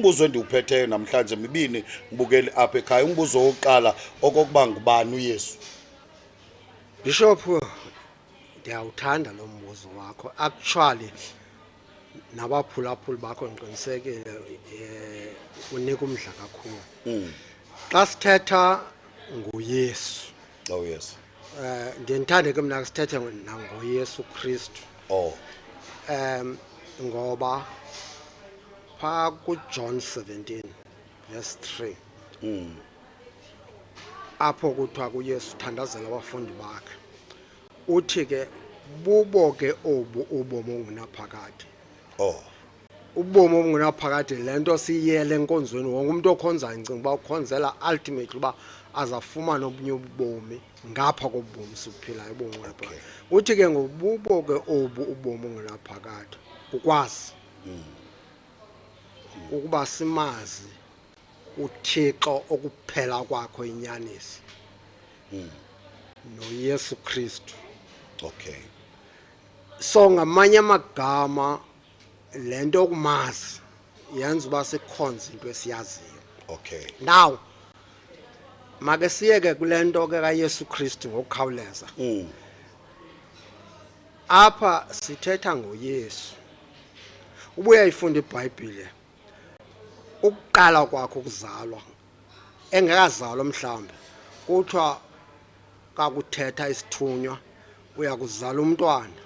umbuzo endiwuphetheyo namhlanje mibini ngibukeli apha ekhaya. Umbuzo wokuqala okokuba ngubani uYesu? Bishop, ndiyawuthanda lo mbuzo wakho. Actually nabaphulaphuli bakho ndiqinisekile unika umdla kakhulu. Xa sithetha ngoYesu, Oh yes. ndiyithande ke mna sithethe nangoYesu Kristu. Oh. Ngoba phaa kuJohn 17 verse 3 apho kuthiwa kuYesu thandazela abafundi bakhe, uthi ke bubo ke obu ubomi obungaphakade. Oh. Ubomi obungaphakade le nto siyiyele enkonzweni. Wonke umuntu okhonzayo ndicinga uba ukhonzela ultimately uba azafumana obunye ubomi ngapha kobomi sibuphilayo obungaphakade. Uthi ke ngobubo ke obu ubomi obungaphakade ukwazi ukuba simazi uThixo okuphela kwakho inyaniso noYesu Kristu. Okay. So ngamanye amagama le nto okumazi yenza uba sikhonze into esiyaziyo. Okay. Now make siyeke kule nto ke kaYesu Kristu ngokukhawuleza. Apha sithetha ngoYesu. Ubuye ifunda iBhayibhile ukuqala kwakho ukuzalwa engekazalwa mhlawumbe kuthiwa kakuthetha isithunywa uyakuzala umntwana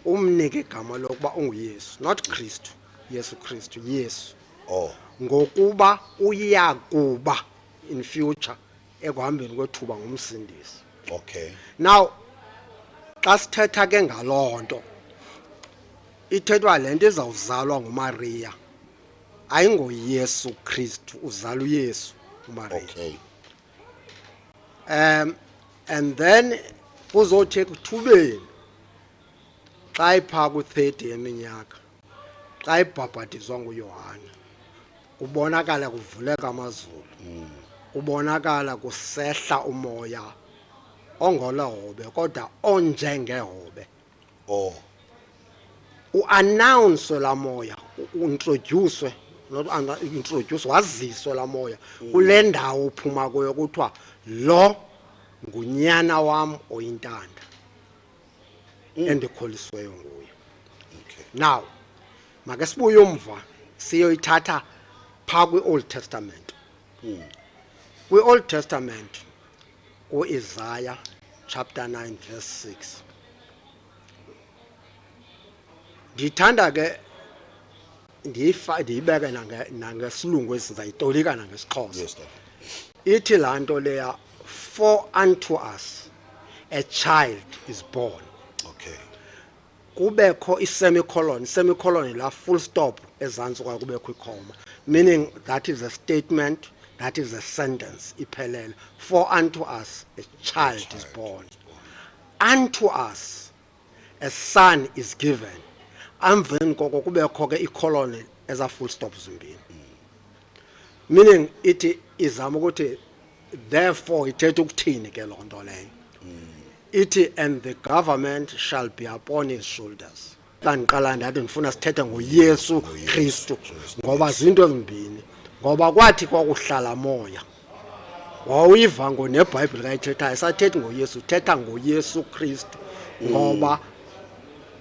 umnike igama lokuba unguYesu, not Kristu, Yesu Kristu, Yesu. Oh. Ngokuba uyakuba in future ekuhambeni kwethuba ngumsindisi. Okay. Now xa sithetha ke ngaloo nto ithethwa le nto izawuzalwa nguMariya, ayingoYesu Kristu, uzala uYesu uMariya. Okay. And then kuzothi ekuthubeni xa iphaa ku-30 yeminyaka xa ibhabhadizwa nguYohana kubonakala kuvuleka amazulu, kubonakala kusehla umoya ongolohobe kodwa onjengehobe. Oh. Uannouncwe la moya, uintroduce, not introduce, waziswe la moya kule ndawo uphuma kuyo kuthiwa lo ngunyana wam oyintanda endikholisiweyo nguye. Okay. Now make sibuye umva siyoyithatha phaa kwi-Old Testament. Kwi-Old Testament u-Isaiah chapter 9 verse 6 ndithanda ke ndiyibeke nangesilungu esizayitolika nangesixhosa. Yes. Ithi laa nto leya, for unto us a child is born. Okay. Kubekho i-semicolon la full stop ezantsi kwa kubekho ikhoma, meaning that is a statement, that is a sentence iphelele. For unto us a child is born, unto us a son is given. Amveni koko kubekho ke icolon eza full stop zimbini, meaning ithi izama ukuthi therefore ithetha ukuthini ke loo nto leyo. Ithi and the government shall be upon his shoulders. Xa ndiqala ndathi ndifuna sithethe ngoYesu Kristu ngoba zinto ezimbini, ngoba kwathi kwakuhlala moya wawuyiva ngonebhayibhile kayithethayo sathethi ngoYesu, thetha ngoYesu Kristu ngoba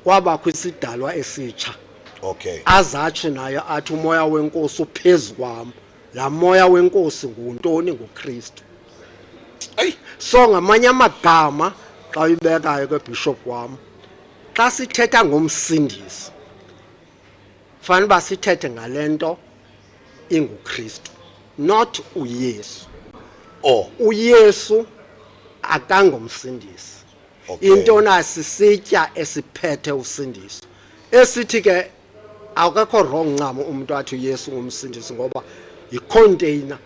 kwabakho isidalwa esitsha. Okay. Azatsho naye athi umoya wenkosi uphezu kwam. La moya wenkosi nguntoni? nguKristu. So ngamanye amagama xa uyibekayo ke bishop wam, xa sithetha ngomsindisi fanele uba sithethe ngale nto inguKristu, not uYesu. Oh. uYesu akangomsindisi. Okay. Into nasisitya esiphethe usindiso esithi ke akekho wrong ncam umuntu athi uYesu ngumsindisi ngoba yicontainer.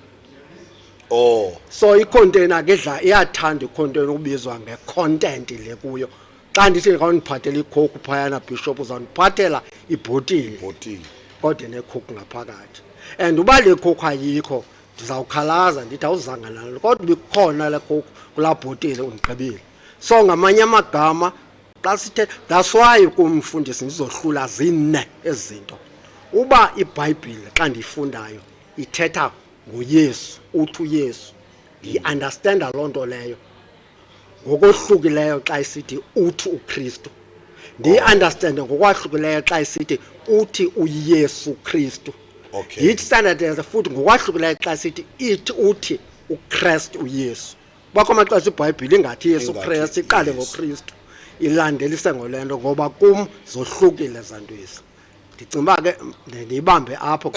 Oh. So icontainer ke dla iyathanda icontainer ubizwa ngecontent le kuyo. Xa ndithi ngawundiphathela icoke phayana bishop uzawundiphathela ibhotile kodwa necoke ngaphakathi, and uba le coke ayikho ndizawukhalaza ndithi awuzanga nalo kodwa bikhona le coke kulaa bhotile undigqibile. So ngamanye amagama xa sithe, that's why kumfundisi ndizohlula zine ezinto. uba iBhayibhile xa ndiyifundayo ithetha ngoYesu, uthi uYesu, ndiyi-understanda loo nto leyo ngokohlukileyo xa isithi uthi uKristu, ndiyi-understande ngokwahlukileyo xa isithi uthi uYesu Kristu. Okay. Ndiyi-standardize futhi ngokwahlukileyo xa isithi uthi uKristu uYesu. Bakho amaxesha iBhayibhile ingathi Yesu Ingathi Kristu, iqale Yesu. ngoKristu ilandelise ngole nto ngoba kum zohlukile ezantwisi. Ndicinga uba ke ndiyibambe apho.